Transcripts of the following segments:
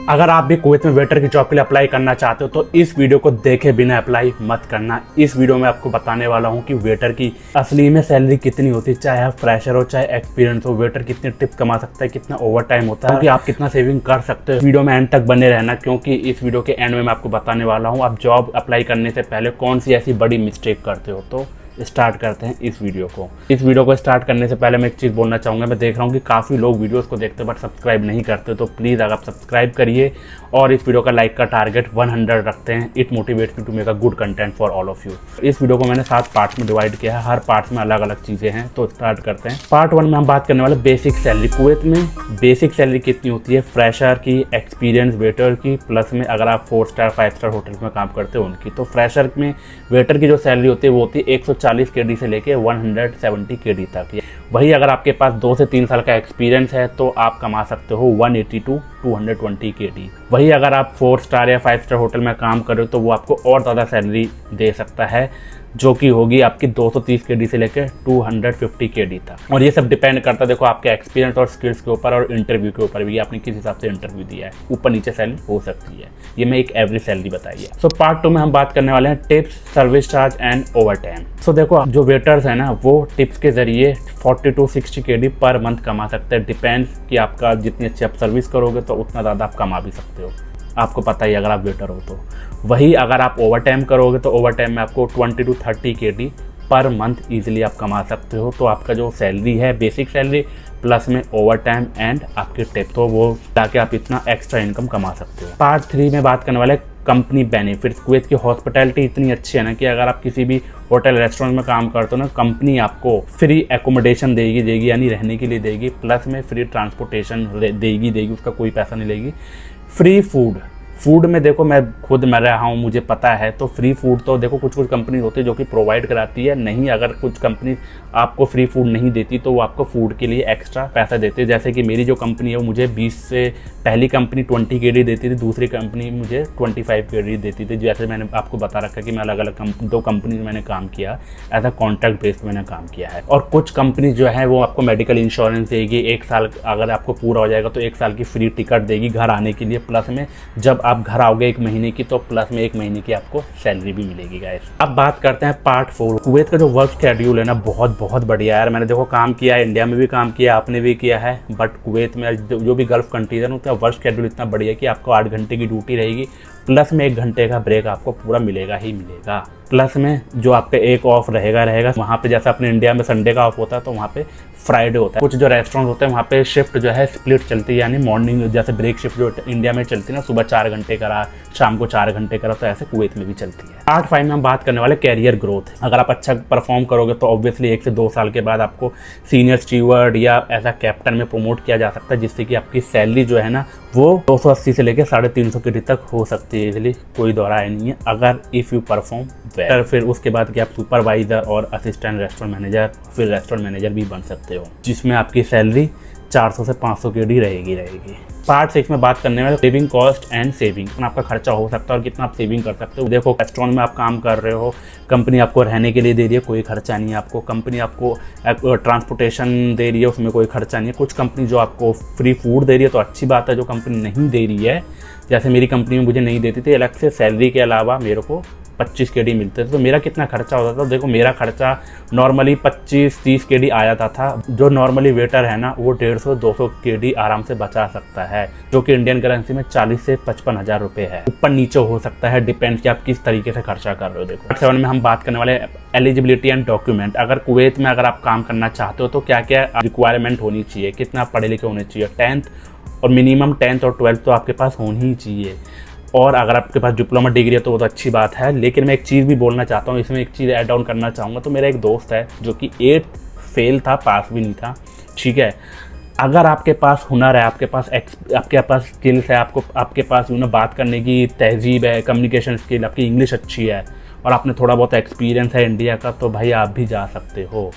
अगर आप भी कुवैत में वेटर की जॉब के लिए अप्लाई करना चाहते हो तो इस वीडियो को देखे बिना अप्लाई मत करना। इस वीडियो में आपको बताने वाला हूं कि वेटर की असली में सैलरी कितनी होती है, चाहे आप फ्रेशर हो चाहे एक्सपीरियंस हो। वेटर कितनी टिप कमा सकता है, कितना ओवर टाइम होता है, कि आप कितना सेविंग कर सकते हो। वीडियो में एंड तक बने रहना, क्योंकि इस वीडियो के एंड में मैं आपको बताने वाला हूँ आप जॉब अप्लाई करने से पहले कौन सी ऐसी बड़ी मिस्टेक करते हो। तो स्टार्ट करते हैं इस वीडियो को। स्टार्ट करने से पहले मैं एक चीज़ बोलना चाहूँगा। मैं देख रहा हूँ कि काफ़ी लोग वीडियोस को देखते हैं बट सब्सक्राइब नहीं करते, तो प्लीज़ अगर आप सब्सक्राइब करिए और इस वीडियो का लाइक का टारगेट 100 रखते हैं। It motivates me to make a good content for all of you. इस वीडियो को मैंने 7 पार्ट्स में डिवाइड किया है, हर पार्ट में अलग अलग चीज़ें हैं। तो स्टार्ट करते हैं। पार्ट 1 में हम बात करने वाले बेसिक सैलरी। कुवैत में बेसिक सैलरी कितनी होती है, फ्रेशर की, एक्सपीरियंस वेटर की, प्लस में अगर आप 4 स्टार 5 स्टार होटल में काम करते हो उनकी। तो फ्रेशर में वेटर की जो सैलरी होती है वो होती है 140 KD से 170 KD तक। वही अगर आपके पास 2 से 3 साल का एक्सपीरियंस है तो आप कमा सकते हो 180 to 220 KD। वही अगर आप 4 स्टार या 5 स्टार होटल में काम कर रहे हो तो वो आपको और ज़्यादा सैलरी दे सकता है, जो कि होगी आपकी 230 KD से लेकर 250 KD तक। और ये सब डिपेंड करता है देखो आपके एक्सपीरियंस और स्किल्स के ऊपर और इंटरव्यू के ऊपर भी, आपने किस हिसाब से इंटरव्यू दिया है, ऊपर नीचे सैलरी हो सकती है। ये मैं एक एवरेज सैलरी बताई है। सो पार्ट 2 में हम बात करने वाले हैं tips, service charge and overtime. So देखो जो वेटर्स है ना वो टिप्स के जरिए 40 to 60 KD पर मंथ कमा सकते हैं। डिपेंड्स कि आपका जितनी अच्छी आप सर्विस करोगे तो उतना ज़्यादा आप कमा भी सकते हो, आपको पता ही अगर आप वेटर हो तो। वही अगर आप ओवर टाइम करोगे तो ओवर टाइम में आपको 20 to 30 KD per month easily आप कमा सकते हो। तो आपका जो सैलरी है बेसिक सैलरी प्लस में ओवर टाइम एंड आपके टिप, तो वो ताकि आप इतना एक्स्ट्रा इनकम कमा सकते हो। पार्ट 3 में बात करने वाले कंपनी बेनिफिट्स। कुवैत की हॉस्पिटैलिटी इतनी अच्छी है ना कि अगर आप किसी भी होटल रेस्टोरेंट में काम करते हो ना, कंपनी आपको फ्री एकोमोडेशन देगी यानी रहने के लिए देगी, प्लस में फ्री ट्रांसपोर्टेशन देगी, उसका कोई पैसा नहीं लेगी। फ्री फूड में देखो मैं खुद मैं रहा हूँ, मुझे पता है। तो फ्री फूड तो देखो कुछ कंपनी होती है जो कि प्रोवाइड कराती है, नहीं अगर कुछ कंपनी आपको फ्री फूड नहीं देती तो वो आपको फूड के लिए एक्स्ट्रा पैसा देते हैं। जैसे कि मेरी जो कंपनी है वो मुझे 20 से पहली कंपनी 20 KD देती थी, दूसरी कंपनी मुझे 25 KD देती थी। जैसे मैंने आपको बता रखा कि मैं अलग अलग 2 कंपनी में मैंने काम किया, एज अ कॉन्ट्रैक्ट बेस्ड मैंने काम किया है। और कुछ कंपनी जो है वो आपको मेडिकल इंश्योरेंस देगी, 1 साल अगर आपको पूरा हो जाएगा तो 1 साल की फ्री टिकट देगी घर आने के लिए, प्लस में जब आप घर आओगे 1 महीने की तो प्लस में 1 महीने की आपको सैलरी भी मिलेगी गाइस। अब बात करते हैं पार्ट 4। कुवैत का जो वर्क शेड्यूल है ना बहुत बढ़िया है। मैंने देखो काम किया है, इंडिया में भी काम किया, आपने भी किया है, बट कुवैत में जो भी गल्फ कंट्रीज है उनका वर्क शेड्यूल इतना बढ़िया है कि आपको 8 घंटे की ड्यूटी रहेगी, प्लस में 1 घंटे का ब्रेक आपको पूरा मिलेगा ही मिलेगा। प्लस में जो आपका एक ऑफ रहेगा वहाँ पे, जैसे अपने इंडिया में संडे का ऑफ होता है तो वहाँ पे फ्राइडे होता है। कुछ जो रेस्टोरेंट होते हैं वहाँ पे शिफ्ट जो है स्प्लिट चलती है, यानी मॉर्निंग जैसे ब्रेक शिफ्ट जो इंडिया में चलती है ना, सुबह 4 घंटे करा, शाम को 4 घंटे करा, तो ऐसे कुवैत में भी चलती है। पार्ट 5 में हम बात करने वाले कैरियर ग्रोथ। अगर आप अच्छा परफॉर्म करोगे तो ऑब्वियसली 1 से 2 साल के बाद आपको सीनियर स्टीवर्ड या एज अ कैप्टन में प्रमोट किया जा सकता है, जिससे कि आपकी सैलरी जो है ना वो 280 से लेकर 350 KD तक हो सकती है इजीली, कोई दौराय नहीं है अगर इफ़ यू परफॉर्म वेल। फिर उसके बाद कि आप सुपरवाइजर और असिस्टेंट रेस्टोरेंट मैनेजर, फिर रेस्टोरेंट मैनेजर भी बन सकते हो, जिसमें आपकी सैलरी 400 से 500 KD रहेगी। पार्ट 6 में बात करने वाले सेविंग कॉस्ट एंड सेविंग। कितना आपका खर्चा हो सकता है और कितना आप सेविंग कर सकते हो। देखो रेस्टोरेंट में आप काम कर रहे हो, कंपनी आपको रहने के लिए दे रही है, कोई खर्चा नहीं है आपको। कंपनी आपको ट्रांसपोर्टेशन दे रही है, उसमें कोई खर्चा नहीं है। कुछ कंपनी जो आपको फ्री फूड दे रही है तो अच्छी बात है। जो कंपनी नहीं दे रही है, जैसे मेरी कंपनी में मुझे नहीं देती थी, अलग से सैलरी के अलावा मेरे को 25 KD मिलते थे, तो मेरा कितना खर्चा होता था। देखो मेरा खर्चा नॉर्मली 25-30 KD आ जाता था। जो नॉर्मली वेटर है ना वो 150-200 KD आराम से बचा सकता है, जो कि इंडियन करेंसी में 40 से 55 हज़ार रुपये है। ऊपर नीचे हो सकता है, डिपेंड कि आप किस तरीके से खर्चा कर रहे हो। देखो 7 में हम बात करने वाले एलिजिबिलिटी एंड डॉक्यूमेंट। अगर कुवैत में अगर आप काम करना चाहते हो तो क्या क्या रिक्वायरमेंट होनी चाहिए, कितना आप पढ़े लिखे होने चाहिए। 10th और मिनिमम 10th और 12th तो आपके पास होनी ही चाहिए, और अगर आपके पास डिप्लोमा डिग्री है तो वो तो अच्छी बात है। लेकिन मैं एक चीज़ भी बोलना चाहता हूँ, इसमें एक चीज़ ऐड ऑन करना चाहूँगा। तो मेरा एक दोस्त है जो कि 8th फेल था, पास भी नहीं था, ठीक है। अगर आपके पास हुनर है, आपके पास स्किल्स है, आपके पास बात करने की तहजीब है, कम्युनिकेशन स्किल, आपकी इंग्लिश अच्छी है और आपने थोड़ा बहुत एक्सपीरियंस है इंडिया का, तो भाई आप भी जा सकते हो।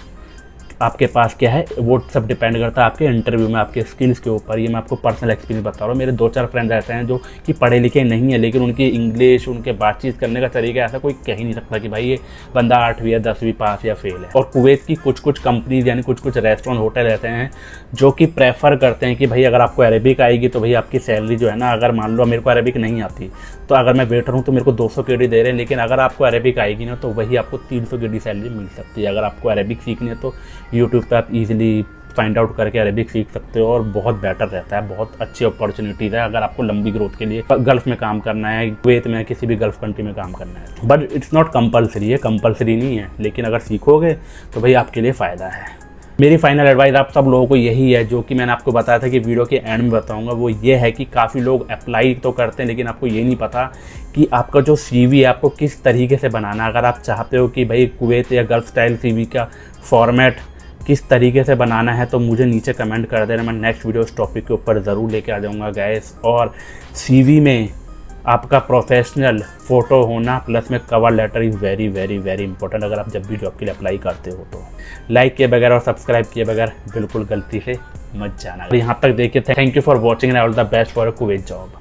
आपके पास क्या है वो सब डिपेंड करता है आपके इंटरव्यू में, आपके स्किल्स के ऊपर। ये मैं आपको पर्सनल एक्सपीरियंस बता रहा हूँ। मेरे 2-4 फ्रेंड्स ऐसे हैं जो कि पढ़े लिखे नहीं है, लेकिन उनकी इंग्लिश, उनके बातचीत करने का तरीका ऐसा कोई कह ही नहीं सकता कि भाई ये बंदा 8वीं या 10वीं पास या फेल है। और कुवैत की कुछ कंपनीज यानी कुछ रेस्टोरेंट होटल रहते हैं जो कि प्रेफर करते हैं कि भाई अगर आपको अरेबिक आएगी तो भाई आपकी सैलरी जो है ना, अगर मान लो मेरे को अरेबिक नहीं आती तो अगर मैं वेटर हूँ तो मेरे को 200 केडी दे रहे हैं, लेकिन अगर आपको अरेबिक आएगी ना तो वही आपको 300 केडी सैलरी मिल सकती है। अगर आपको अरेबिक सीखनी है तो यूट्यूब पे आप इजीली फाइंड आउट करके अरेबिक सीख सकते हो और बहुत बेटर रहता है, बहुत अच्छी अपॉर्चुनिटीज़ है अगर आपको लंबी ग्रोथ के लिए गल्फ में काम करना है, कुवैत में किसी भी गल्फ कंट्री में काम करना है। बट इट्स नॉट कंपलसरी, ये कंपलसरी नहीं है, लेकिन अगर सीखोगे तो भाई आपके लिए फ़ायदा है। मेरी फाइनल एडवाइस आप सब लोगों को यही है, जो कि मैंने आपको बताया था कि वीडियो के एंड में बताऊंगा, वो ये है कि काफ़ी लोग अप्लाई तो करते हैं लेकिन आपको ये नहीं पता कि आपका जो CV है आपको किस तरीके से बनाना है। अगर आप चाहते हो कि भाई कुवैत या गल्फ स्टाइल CV का फॉर्मेट किस तरीके से बनाना है तो मुझे नीचे कमेंट कर देना, मैं नेक्स्ट वीडियो इस टॉपिक के ऊपर ज़रूर लेके आ जाऊँगा गाइस। और CV में आपका प्रोफेशनल फ़ोटो होना प्लस में cover letter is very very very important अगर आप जब भी जॉब के लिए अप्लाई करते हो तो। लाइक किए बगैर और सब्सक्राइब किए बगैर बिल्कुल गलती से मत जाना। यहाँ तक देखिए, thank you for watching and all the best for a Kuwait job.